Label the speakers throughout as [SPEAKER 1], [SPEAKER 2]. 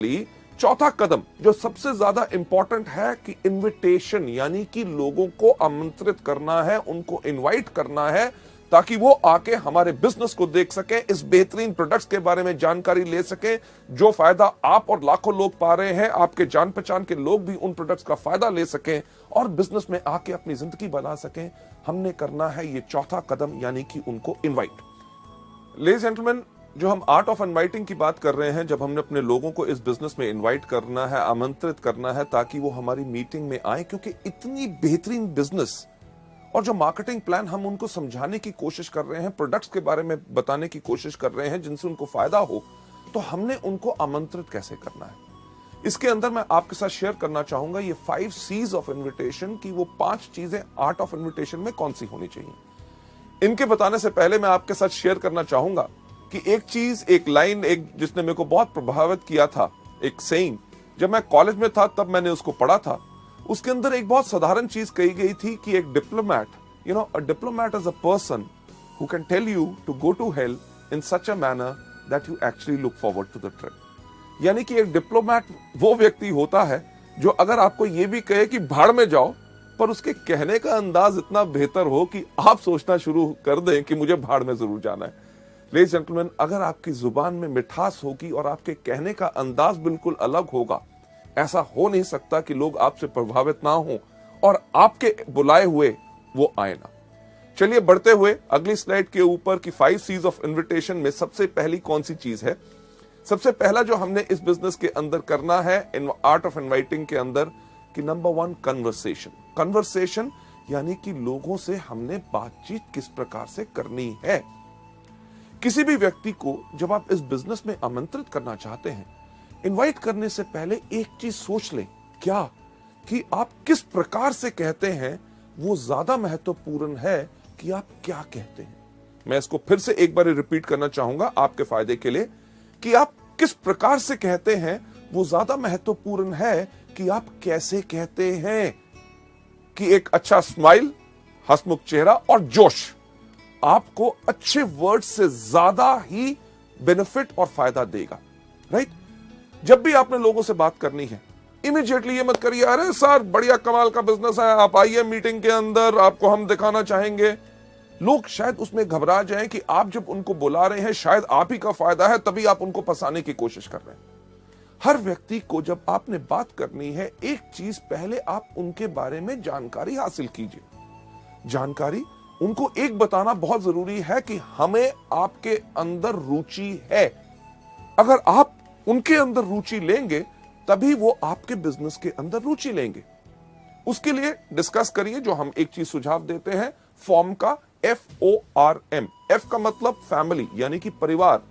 [SPEAKER 1] चौथा कदम जो सबसे ज्यादा इंपॉर्टेंट है कि इनविटेशन, यानी कि लोगों को आमंत्रित करना है, उनको इनवाइट करना है ताकि वो आके हमारे बिजनेस को देख सके, इस बेहतरीन प्रोडक्ट्स के बारे में जानकारी ले सके, जो फायदा आप और लाखों लोग पा रहे हैं, आपके जान पहचान के लोग भी उन प्रोडक्ट्स का फायदा ले सकें और बिजनेस में आके अपनी जिंदगी बना सकें। हमने करना है ये चौथा कदम, यानी कि उनको इनवाइट। लेडीज जेंटलमैन, जो हम आर्ट ऑफ इनवाइटिंग की बात कर रहे हैं, जब हमने अपने लोगों को इस बिजनेस में इनवाइट करना है, आमंत्रित करना है ताकि वो हमारी मीटिंग में आए, क्योंकि इतनी बेहतरीन बिजनेस और जो मार्केटिंग प्लान हम उनको समझाने की कोशिश कर रहे हैं, प्रोडक्ट्स के बारे में बताने की कोशिश कर रहे हैं जिनसे उनको फायदा हो, तो हमने उनको आमंत्रित कैसे करना है। इसके अंदर मैं आपके साथ शेयर करना चाहूंगा ये 5 C's ऑफ इन्विटेशन की वो 5 चीजें आर्ट ऑफ इन्विटेशन में कौन सी होनी चाहिए। इनके बताने से पहले मैं आपके साथ शेयर करना चाहूंगा कि एक चीज, एक लाइन, एक जिसने मेरे को बहुत प्रभावित किया था, एक सेइंग, जब मैं कॉलेज में था तब मैंने उसको पढ़ा था। उसके अंदर एक बहुत साधारण चीज कही गई थी कि एक diplomat, a diplomat is a person who can tell you to go to hell in such a manner that you actually look forward to the trip. यानी कि एक डिप्लोमैट वो व्यक्ति होता है जो अगर आपको ये भी कहे कि भाड़ में जाओ, पर उसके कहने का अंदाज इतना बेहतर हो कि आप सोचना शुरू कर दें कि मुझे भाड़ में जरूर जाना है। लेडीज जेंटलमैन, अगर आपकी जुबान में मिठास होगी और आपके कहने का अंदाज बिल्कुल अलग होगा, ऐसा हो नहीं सकता कि लोग आपसे प्रभावित ना हो और आपके बुलाए हुए वो आए ना। चलिए बढ़ते हुए अगली स्लाइड के ऊपर की 5 C's ऑफ इन्विटेशन में सबसे पहली कौन सी चीज है। सबसे पहला जो हमने इस बिजनेस के अंदर करना है, इन आर्ट ऑफ इनवाइटिंग के अंदर, कि नंबर 1 कन्वर्सेशन। कन्वर्सेशन यानी कि लोगों से हमने बातचीत किस प्रकार से करनी है। किसी भी व्यक्ति को जब आप इस बिजनेस में आमंत्रित करना चाहते हैं, इनवाइट करने से पहले एक चीज सोच लें, क्या कि आप किस प्रकार से कहते हैं वो ज्यादा महत्वपूर्ण है कि आप क्या कहते हैं। मैं इसको फिर से एक बार रिपीट करना चाहूंगा आपके फायदे के लिए, कि आप किस प्रकार से कहते हैं वो ज्यादा महत्वपूर्ण है कि आप कैसे कहते हैं। कि एक अच्छा स्माइल, हंसमुख चेहरा और जोश आपको अच्छे वर्ड से ज्यादा ही बेनिफिट और फायदा देगा, राइट। जब भी आपने लोगों से बात करनी है, इमीडिएटली ये मत करिए अरे सर बढ़िया कमाल का बिजनेस है, आप आइए मीटिंग के अंदर, आपको हम दिखाना चाहेंगे। लोग शायद उसमें घबरा जाएं कि आप जब उनको बुला रहे हैं शायद आप ही का फायदा है, तभी आप उनको फंसाने की कोशिश कर रहे हैं। हर व्यक्ति को जब आपने बात करनी है, एक चीज पहले आप उनके बारे में जानकारी हासिल कीजिए। जानकारी उनको एक बताना बहुत जरूरी है कि हमें आपके अंदर रुचि है। अगर आप उनके अंदर रुचि लेंगे तभी वो आपके बिजनेस के अंदर रुचि लेंगे। उसके लिए डिस्कस करिए, जो हम एक चीज सुझाव देते हैं, फॉर्म का FORM। F का मतलब फैमिली, यानी कि परिवार।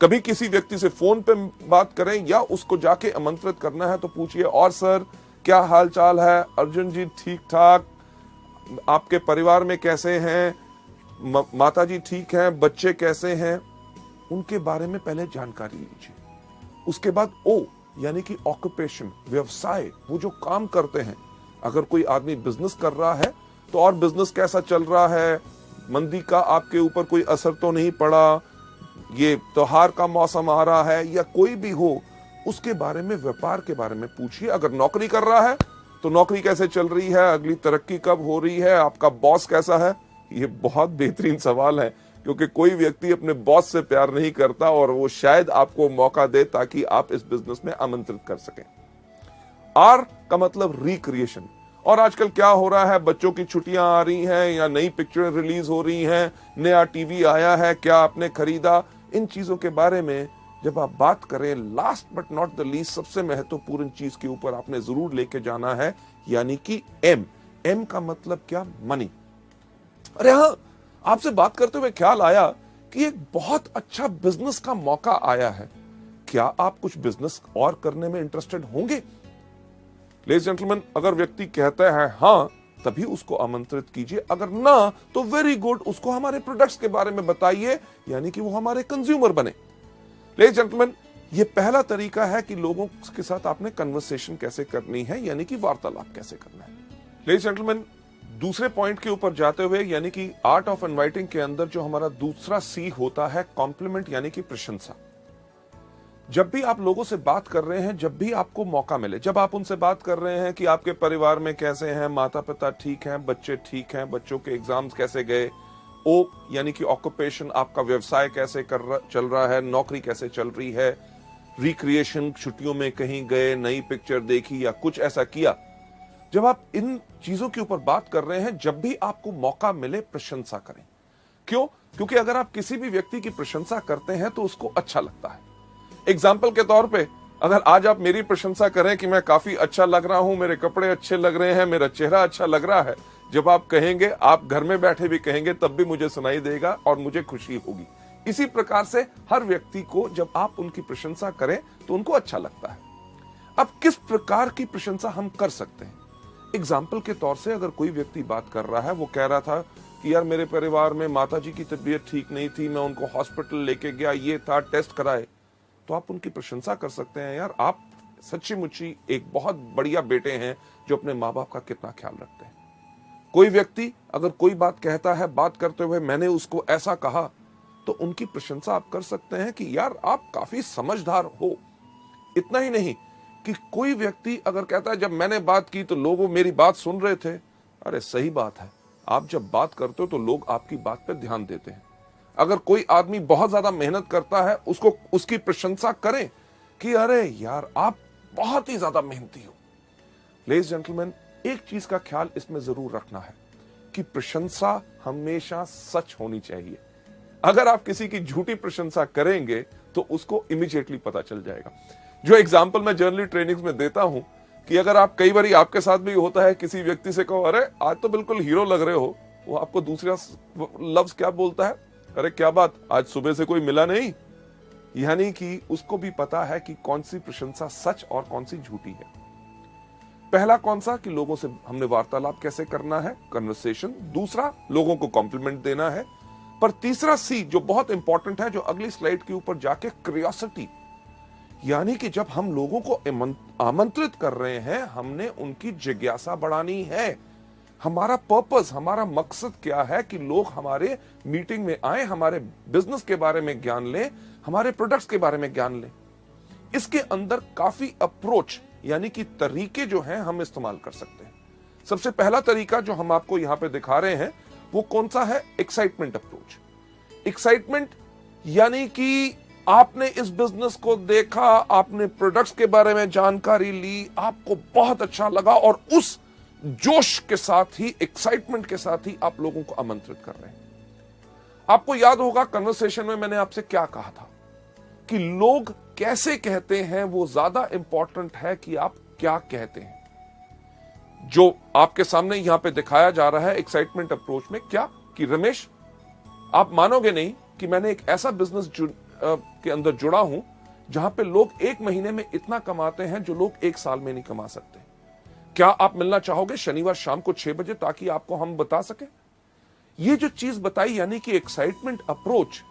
[SPEAKER 1] कभी किसी व्यक्ति से फोन पे बात करें या उसको जाके आमंत्रित करना है तो पूछिए, और सर क्या हाल चाल है, अर्जुन जी ठीक ठाक, आपके परिवार में कैसे हैं, माता जी ठीक हैं, बच्चे कैसे हैं, उनके बारे में पहले जानकारी लीजिए। उसके बाद O यानी कि ऑक्यूपेशन, व्यवसाय, वो जो काम करते हैं। अगर कोई आदमी बिजनेस कर रहा है तो और बिजनेस कैसा चल रहा है, मंदी का आपके ऊपर कोई असर तो नहीं पड़ा, ये त्योहार का मौसम आ रहा है, या कोई भी हो, उसके बारे में, व्यापार के बारे में पूछिए। अगर नौकरी कर रहा है तो नौकरी कैसे चल रही है, अगली तरक्की कब हो रही है, आपका बॉस कैसा है। ये बहुत बेहतरीन सवाल है, क्योंकि कोई व्यक्ति अपने बॉस से प्यार नहीं करता और वो शायद आपको मौका दे ताकि आप इस बिजनेस में आमंत्रित कर सकें। R का मतलब रिक्रिएशन। और आजकल क्या हो रहा है, बच्चों की छुट्टियां आ रही हैं या नई पिक्चरें रिलीज हो रही हैं, नया टीवी आया है, क्या आपने खरीदा, इन चीजों के बारे में जब आप बात करें, last but not the least सबसे महत्वपूर्ण चीज के ऊपर आपने जरूर लेके जाना है, यानी कि M का मतलब क्या, मनी। अरे हाँ, आपसे बात करते हुए ख्याल आया कि एक बहुत अच्छा बिजनेस का मौका आया है, क्या आप कुछ बिजनेस और करने में इंटरेस्टेड होंगे। लेडीज जेंटलमैन, अगर व्यक्ति कहता है हाँ, तभी उसको आमंत्रित कीजिए, अगर ना तो वेरी गुड, उसको हमारे प्रोडक्ट्स के बारे में बताइए, यानी कि वो हमारे कंज्यूमर बने। लेडीज जेंटलमैन, ये पहला तरीका है कि लोगों के साथ आपने कन्वर्सेशन कैसे करनी है, यानी कि वार्तालाप कैसे करना है। लेडीज जेंटलमैन, दूसरे पॉइंट के ऊपर जाते हुए, यानी कि आर्ट ऑफ इनवाइटिंग के अंदर जो हमारा दूसरा C होता है, कॉम्प्लीमेंट, यानी कि प्रशंसा। जब भी आप लोगों से बात कर रहे हैं, जब भी आपको मौका मिले, जब आप उनसे बात कर रहे हैं कि आपके परिवार में कैसे हैं, माता पिता ठीक हैं, बच्चे ठीक हैं, बच्चों के एग्जाम्स कैसे गए, ओ यानी कि ऑक्यूपेशन, आपका व्यवसाय कैसे चल रहा है, नौकरी कैसे चल रही है, रिक्रिएशन, छुट्टियों में कहीं गए, नई पिक्चर देखी या कुछ ऐसा किया, जब आप इन चीजों के ऊपर बात कर रहे हैं, जब भी आपको मौका मिले प्रशंसा करें। क्यों? क्योंकि अगर आप किसी भी व्यक्ति की प्रशंसा करते हैं तो उसको अच्छा लगता है। एग्जाम्पल के तौर पे, अगर आज आप मेरी प्रशंसा करें कि मैं काफी अच्छा लग रहा हूं, मेरे कपड़े अच्छे लग रहे हैं, मेरा चेहरा अच्छा लग रहा है, जब आप कहेंगे, आप घर में बैठे भी कहेंगे, तब भी मुझे सुनाई देगा और मुझे खुशी होगी। इसी प्रकार से हर व्यक्ति को जब आप उनकी प्रशंसा करें तो उनको अच्छा लगता है। अब किस प्रकार की प्रशंसा हम कर सकते हैं? एग्जाम्पल के तौर से, अगर कोई व्यक्ति बात कर रहा है, वो कह रहा था कि यार मेरे परिवार में माताजी की तबीयत ठीक नहीं थी, मैं उनको हॉस्पिटल लेके गया, ये था, टेस्ट कराए, तो आप उनकी प्रशंसा कर सकते हैं, यार आप सच्ची मुच्ची एक बहुत बढ़िया बेटे हैं जो अपने माँ बाप का कितना ख्याल रखते हैं। कोई व्यक्ति अगर कोई बात कहता है, बात करते हुए मैंने उसको ऐसा कहा, तो उनकी प्रशंसा आप कर सकते हैं कि यार आप काफी समझदार हो। इतना ही नहीं कि कोई व्यक्ति अगर कहता है जब मैंने बात की तो लोग मेरी बात सुन रहे थे, अरे सही बात है, आप जब बात करते हो तो लोग आपकी बात पर ध्यान देते हैं। अगर कोई आदमी बहुत ज्यादा मेहनत करता है, उसको उसकी प्रशंसा करें कि अरे यार आप बहुत ही ज्यादा मेहनती हो। लेडीज जेंटलमैन, एक चीज का ख्याल इसमें जरूर रखना है कि प्रशंसा हमेशा सच होनी चाहिए। अगर आप किसी की झूठी प्रशंसा करेंगे तो उसको इमीडिएटली पता चल जाएगा। जो एग्जाम्पल मैं जर्नली ट्रेनिंग्स में देता हूं कि अगर आप कई बार आपके साथ भी होता है, किसी व्यक्ति से कहो अरे आज तो बिल्कुल हीरो लग रहे हो, वो आपको दूसरा लफ्ज क्या बोलता है, अरे क्या बात, आज सुबह से कोई मिला नहीं। यानी कि उसको भी पता है कि कौन सी प्रशंसा सच और कौन सी झूठी है। पहला कौन सा, कि लोगों से हमने वार्तालाप कैसे करना है, कन्वर्सेशन। दूसरा, लोगों को कॉम्प्लीमेंट देना है। पर तीसरा सी जो बहुत इंपॉर्टेंट है, जो अगली स्लाइड के ऊपर जाके, क्यूरियोसिटी, यानी कि जब हम लोगों को आमंत्रित कर रहे हैं, हमने उनकी जिज्ञासा बढ़ानी है। हमारा पर्पस, हमारा मकसद क्या है कि लोग हमारे मीटिंग में आए, हमारे बिजनेस के बारे में ज्ञान लें, हमारे प्रोडक्ट्स के बारे में ज्ञान लें। इसके अंदर काफी अप्रोच यानी कि तरीके जो हैं हम इस्तेमाल कर सकते हैं। सबसे पहला तरीका जो हम आपको यहां पे दिखा रहे हैं वो कौन सा है, एक्साइटमेंट अप्रोच। एक्साइटमेंट यानी कि आपने इस बिजनेस को देखा, आपने प्रोडक्ट्स के बारे में जानकारी ली, आपको बहुत अच्छा लगा और उस जोश के साथ ही, एक्साइटमेंट के साथ ही आप लोगों को आमंत्रित कर रहे हैं। आपको याद होगा कन्वर्सेशन में मैंने आपसे क्या कहा था कि लोग कैसे कहते हैं वो ज्यादा इंपॉर्टेंट है कि आप क्या कहते हैं। जो आपके सामने यहां पे दिखाया जा रहा है एक्साइटमेंट अप्रोच में, क्या कि रमेश, आप मानोगे नहीं कि मैंने एक ऐसा बिजनेस के अंदर जुड़ा हूं जहां पे लोग एक महीने में इतना कमाते हैं जो लोग एक साल में नहीं कमा सकते। क्या आप मिलना चाहोगे शनिवार शाम को 6 बजे, ताकि आपको हम बता सके। ये जो चीज बताई यानी कि एक्साइटमेंट अप्रोच,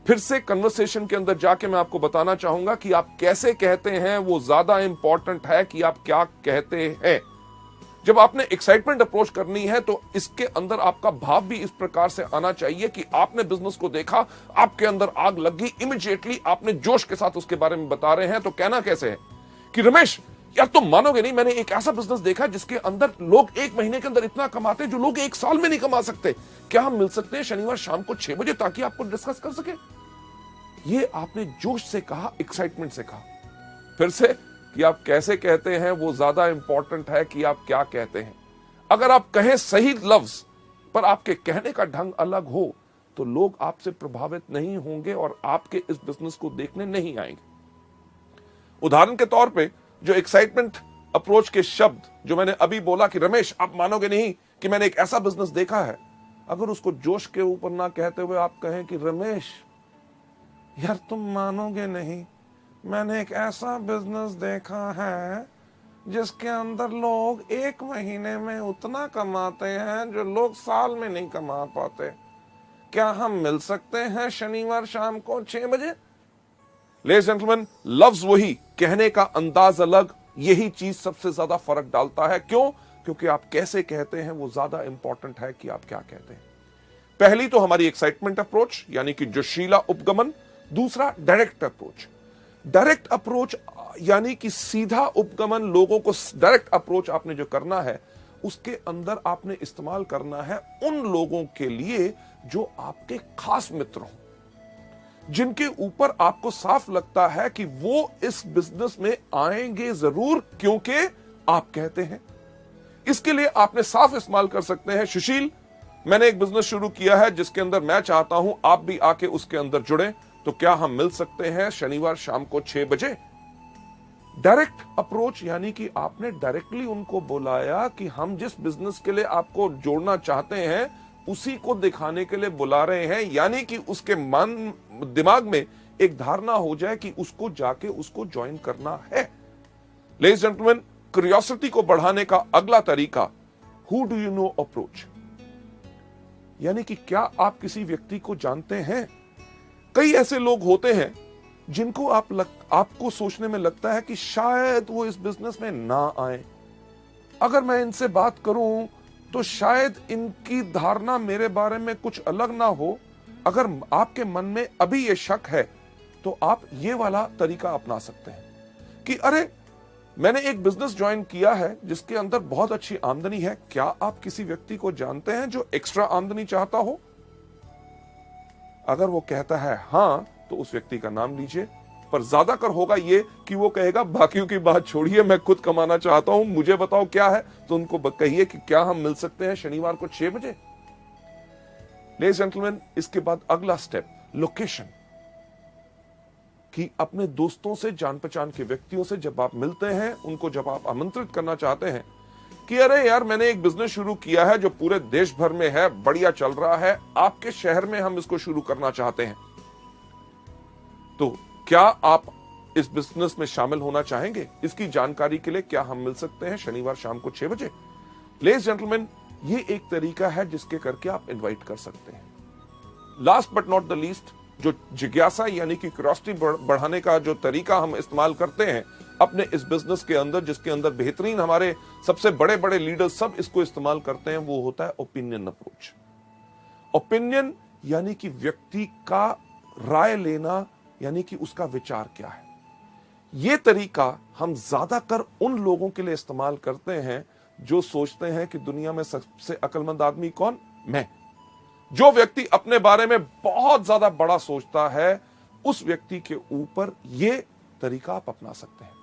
[SPEAKER 1] फिर से कन्वर्सेशन के अंदर जाके मैं आपको बताना चाहूंगा कि आप कैसे कहते हैं वो ज्यादा इंपॉर्टेंट है कि आप क्या कहते हैं। जब आपने एक्साइटमेंट अप्रोच करनी है तो इसके अंदर आपका भाव भी इस प्रकार से आना चाहिए कि आपने बिजनेस को देखा, आपके अंदर आग लग गई, इमीडिएटली आपने जोश के साथ उसके बारे में बता रहे हैं। तो कहना कैसे है कि रमेश यार तुम मानोगे नहीं, मैंने एक ऐसा बिजनेस देखा जिसके अंदर लोग एक महीने के अंदर इतना कमाते हैं जो लोग एक साल में नहीं कमा सकते। क्या हम मिल सकते हैं शनिवार शाम को 6 बजे ताकि आपको डिस्कस कर सके। ये आपने जोश से कहा, एक्साइटमेंट से कहा। फिर से कि आप कैसे कहते हैं वो ज्यादा इंपॉर्टेंट है कि आप क्या कहते हैं। अगर आप कहें सही लफ्ज पर आपके कहने का ढंग अलग हो तो लोग आपसे प्रभावित नहीं होंगे और आपके इस बिजनेस को देखने नहीं आएंगे। उदाहरण के तौर पे जो एक्साइटमेंट अप्रोच के शब्द जो मैंने अभी बोला कि रमेश आप मानोगे नहीं कि मैंने एक ऐसा बिजनेस देखा है, अगर उसको जोश के ऊपर ना कहते हुए आप कहें कि रमेश यार तुम मानोगे नहीं, मैंने एक ऐसा बिजनेस देखा है जिसके अंदर लोग एक महीने में उतना कमाते हैं जो लोग साल में नहीं कमा पाते। क्या हम मिल सकते हैं शनिवार शाम को 6 बजे। लेडीज जेंटलमैन, लफ्ज वही, कहने का अंदाज अलग, यही चीज सबसे ज्यादा फर्क डालता है। क्यों? क्योंकि आप कैसे कहते हैं वो ज्यादा इंपॉर्टेंट है कि आप क्या कहते हैं। पहली तो हमारी एक्साइटमेंट अप्रोच यानी कि जोशीला उपगमन। दूसरा डायरेक्ट अप्रोच। डायरेक्ट अप्रोच यानी कि सीधा उपगमन, लोगों को डायरेक्ट अप्रोच आपने जो करना है, उसके अंदर आपने इस्तेमाल करना है उन लोगों के लिए जो आपके खास मित्र हों, जिनके ऊपर आपको साफ लगता है कि वो इस बिजनेस में आएंगे जरूर क्योंकि आप कहते हैं। इसके लिए आपने साफ इस्तेमाल कर सकते हैं, सुशील मैंने एक बिजनेस शुरू किया है जिसके अंदर मैं चाहता हूं आप भी आके उसके अंदर जुड़े, तो क्या हम मिल सकते हैं शनिवार शाम को 6 बजे। डायरेक्ट अप्रोच यानी कि आपने डायरेक्टली उनको बुलाया कि हम जिस बिजनेस के लिए आपको जोड़ना चाहते हैं उसी को दिखाने के लिए बुला रहे हैं, यानी कि उसके मन दिमाग में एक धारणा हो जाए कि उसको जाके उसको ज्वाइन करना है। लेडीज एंड जेंटलमैन, क्यूरियोसिटी को बढ़ाने का अगला तरीका who do you know approach, यानी कि क्या आप किसी व्यक्ति को जानते हैं। कई ऐसे लोग होते हैं जिनको आपको सोचने में लगता है कि शायद वो इस बिजनेस में ना आए, अगर मैं इनसे बात करूं तो शायद इनकी धारणा मेरे बारे में कुछ अलग ना हो। अगर आपके मन में अभी ये शक है तो आप ये वाला तरीका अपना सकते हैं कि अरे मैंने एक बिजनेस ज्वाइन किया है जिसके अंदर बहुत अच्छी आमदनी है, क्या आप किसी व्यक्ति को जानते हैं जो एक्स्ट्रा आमदनी चाहता हो। अगर वो कहता है हां तो उस व्यक्ति का नाम लीजिए, पर ज्यादातर होगा ये कि वो कहेगा बाकियों की बात छोड़िए, मैं खुद कमाना चाहता हूं, मुझे बताओ क्या है। तो उनको कहिए कि क्या हम मिल सकते हैं शनिवार को 6 बजे। लेडीज जेंटलमैन, इसके बाद अगला स्टेप लोकेशन, कि अपने दोस्तों से, जान पहचान के व्यक्तियों से जब आप मिलते हैं, उनको जब आप आमंत्रित करना चाहते हैं कि अरे यार मैंने एक बिजनेस शुरू किया है जो पूरे देश भर में है, बढ़िया चल रहा है, आपके शहर में हम इसको शुरू करना चाहते हैं, तो क्या आप इस बिजनेस में शामिल होना चाहेंगे। इसकी जानकारी के लिए क्या हम मिल सकते हैं शनिवार शाम को 6 बजे। लेडीज जेंटलमैन, ये एक तरीका है जिसके करके आप इनवाइट कर सकते हैं। Last but not the least, जो जिज्ञासा यानी कि क्यूरियोसिटी बढ़ाने का जो तरीका हम इस्तेमाल करते हैं अपने इस बिजनेस के अंदर, जिसके अंदर बेहतरीन हमारे सबसे बड़े बड़े लीडर्स सब इसको इस्तेमाल करते हैं, वो होता है ओपिनियन अप्रोच। ओपिनियन यानी कि व्यक्ति का राय लेना, यानी कि उसका विचार क्या है। यह तरीका हम ज्यादातर उन लोगों के लिए इस्तेमाल करते हैं जो सोचते हैं कि दुनिया में सबसे अक्लमंद आदमी कौन, मैं। जो व्यक्ति अपने बारे में बहुत ज्यादा बड़ा सोचता है, उस व्यक्ति के ऊपर यह तरीका आप अपना सकते हैं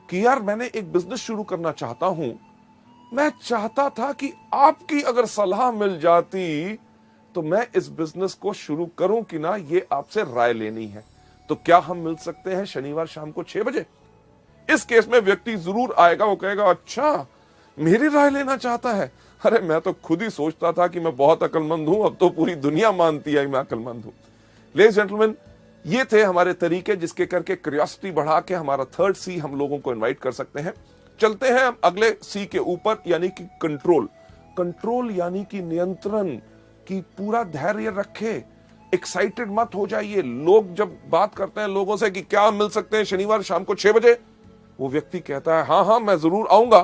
[SPEAKER 1] कि यार मैंने एक बिजनेस शुरू करना चाहता हूं, मैं चाहता था कि आपकी अगर सलाह मिल जाती तो मैं इस बिजनेस को शुरू करूं कि ना, ये आपसे राय लेनी है, तो क्या हम मिल सकते हैं शनिवार शाम को 6 बजे। इस केस में व्यक्ति जरूर आएगा, वो कहेगा अच्छा मेरी राय लेना चाहता है, अरे मैं तो खुद ही सोचता था कि मैं बहुत अक्लमंद हूं, अब तो पूरी दुनिया मानती है मैं अक्लमंद हूं। लेडीज जेंटलमैन, ये थे हमारे तरीके जिसके करके क्यूरियोसिटी बढ़ा के हमारा थर्ड सी हम लोगों को इनवाइट कर सकते हैं। चलते हैं हम अगले सी के ऊपर, यानी कि कंट्रोल। कंट्रोल यानी कि नियंत्रण, कि पूरा धैर्य रखे, एक्साइटेड मत हो जाइए। लोग जब बात करते हैं लोगों से कि क्या हम मिल सकते हैं शनिवार शाम को 6 बजे, वो व्यक्ति कहता है हाँ हाँ मैं जरूर आऊंगा,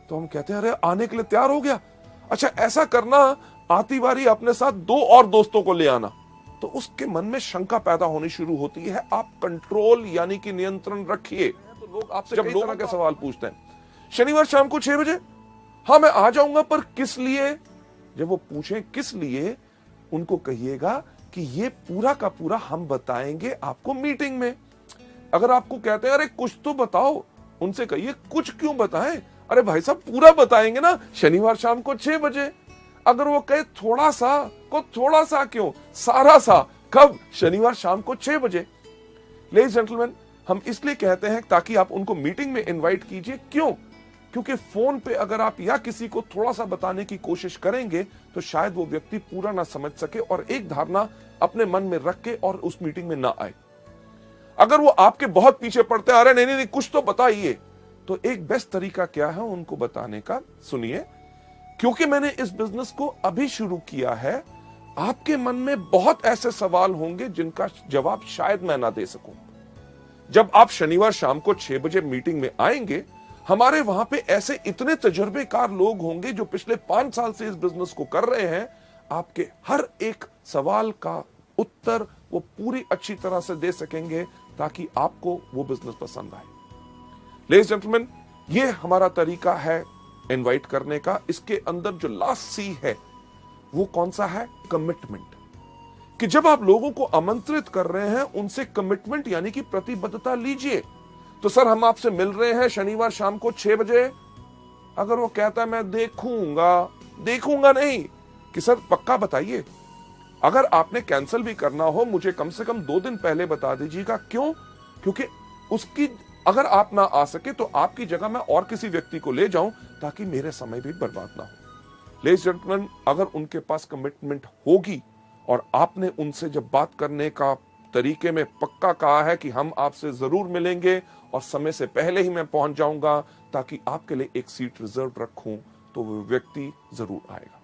[SPEAKER 1] तो हम कहते हैं अरे आने के लिए तैयार हो गया, अच्छा ऐसा करना आती बारी अपने साथ 2 और दोस्तों को ले आना, तो उसके मन में शंका पैदा होनी शुरू होती है। आप कंट्रोल यानी कि नियंत्रण रखिए। तो लोग आपसे जब लोगों के सवाल पूछते हैं शनिवार शाम को 6 बजे, हाँ मैं आ जाऊंगा, पर किस लिए। जब वो पूछें किस लिए, उनको कहिएगा कि ये पूरा का पूरा हम बताएंगे आपको मीटिंग में। अगर आपको कहते हैं अरे कुछ तो बताओ, उनसे कहिए कुछ क्यों बताएं, अरे भाई साहब पूरा बताएंगे ना शनिवार शाम को 6 बजे। अगर वो कहे थोड़ा सा, को थोड़ा सा क्यों, सारा सा, कब, शनिवार शाम को 6 बजे। लेडीज जेंटलमैन, हम इसलिए कहते हैं ताकि आप उनको मीटिंग में इनवाइट कीजिए। क्यों? क्योंकि फोन पे अगर आप या किसी को थोड़ा सा बताने की कोशिश करेंगे तो शायद वो व्यक्ति पूरा ना समझ सके और एक धारणा अपने मन में रख के और उस मीटिंग में ना आए। अगर वो आपके बहुत पीछे पड़ते हैं, अरे नहीं कुछ तो बताइए, तो एक बेस्ट तरीका क्या है उनको बताने का, सुनिए, क्योंकि मैंने इस बिजनेस को अभी शुरू किया है, आपके मन में बहुत ऐसे सवाल होंगे जिनका जवाब शायद मैं ना दे सकूं। जब आप शनिवार शाम को 6 बजे मीटिंग में आएंगे, हमारे वहां पे ऐसे इतने तजुर्बेकार लोग होंगे जो पिछले 5 साल से इस बिजनेस को कर रहे हैं। आपके हर एक सवाल का उत्तर वो पूरी अच्छी तरह से दे सकेंगे, ताकि आपको वो बिजनेस पसंद आए। लेडीज जेंटलमैन, ये हमारा तरीका है इनवाइट करने का। इसके अंदर जो लास्ट सी है वो कौन सा है? कमिटमेंट। कि जब आप लोगों को आमंत्रित कर रहे हैं, उनसे कमिटमेंट यानी कि प्रतिबद्धता लीजिए। तो सर, हम आपसे मिल रहे हैं शनिवार शाम को 6 बजे। अगर वो कहता है मैं देखूंगा नहीं, कि सर पक्का बताइए। अगर आपने कैंसिल भी करना हो, मुझे कम से कम 2 दिन पहले बता दीजिएगा। क्यों? क्योंकि उसकी अगर आप ना आ सके तो आपकी जगह मैं और किसी व्यक्ति को ले जाऊं, ताकि मेरे समय भी बर्बाद ना हो। लेडीज जेंटलमैन, अगर उनके पास कमिटमेंट होगी और आपने उनसे जब बात करने का तरीके में पक्का कहा है कि हम आपसे जरूर मिलेंगे और समय से पहले ही मैं पहुंच जाऊंगा ताकि आपके लिए एक सीट रिजर्व रखूं, तो वो व्यक्ति जरूर आएगा।